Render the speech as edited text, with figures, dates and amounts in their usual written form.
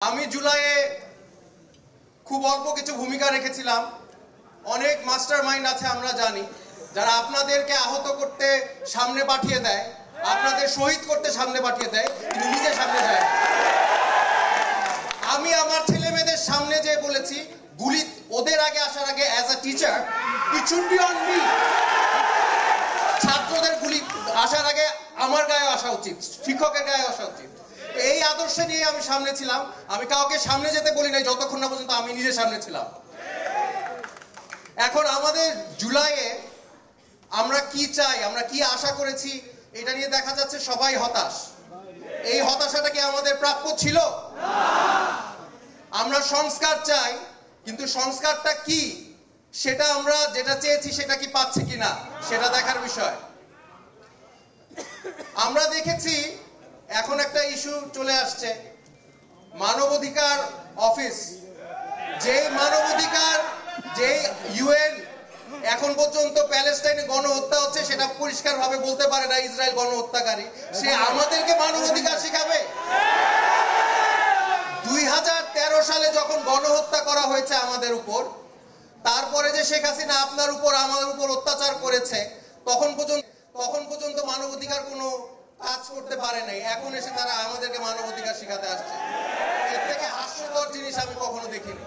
আমি জুলাইয়ে খুব অল্প কিছু ভূমিকা রেখেছিলাম। অনেক মাস্টার মাইন্ড আছে আমরা জানি, যারা আপনাদেরকে আহত করতে সামনে পাঠিয়ে দেয়, আপনাদের শহীদ করতে সামনে পাঠিয়ে দেয়, কিন্তু নিজে সামনে যায়। আমি আমার ছেলে মেয়েদের সামনে যে বলেছি, গুলি ওদের আগে আসার আগে as a teacher it should be on me. ছাত্রদের গুলি আসার আগে আমার গায়ে আসা উচিত, শিক্ষকের গায়ে আসা উচিত। এই আদর্শ নিয়ে আমি সামনে ছিলাম। আমি কাউকে সামনে যেতে বলি নাই যতক্ষণ না পর্যন্ত আমি নিজে সামনে ছিলাম। এখন আমাদের জুলাইয়ে আমরা কি চাই, আমরা কি আশা করেছি, এটা নিয়ে দেখা যাচ্ছে সবাই হতাশ। এই হতাশাটা কি আমাদের প্রাপ্য ছিল? আমরা সংস্কার চাই, কিন্তু সংস্কারটা কি সেটা আমরা যেটা চেয়েছি সেটা কি পাচ্ছি কিনা সেটা দেখার বিষয়। আমরা দেখেছি এখন একটা ইস্যু চলে আসছে, মানবাধিকার অফিস। যে মানবাধিকার, যে ইউএন এখন পর্যন্ত প্যালেস্টাইনে গণহত্যা হচ্ছে সেটা পরিষ্কারভাবে বলতে পারে না ইসরায়েল গণহত্যাকারী, সে আমাদেরকে মানবাধিকার শেখাবে? 2013 সালে যখন গণহত্যা করা হয়েছে আমাদের উপর, তারপরে যে শেখ হাসিনা আপনার উপর আমাদের উপর অত্যাচার করেছে, তখন পর্যন্ত মানবাধিকার কোনো কাজ করতে পারে নাই। এখন এসে তারা আমাদেরকে মানবাধিকার শেখাতে আসছে। এর থেকে হাস্যকর জিনিস আমি কখনো দেখিনি।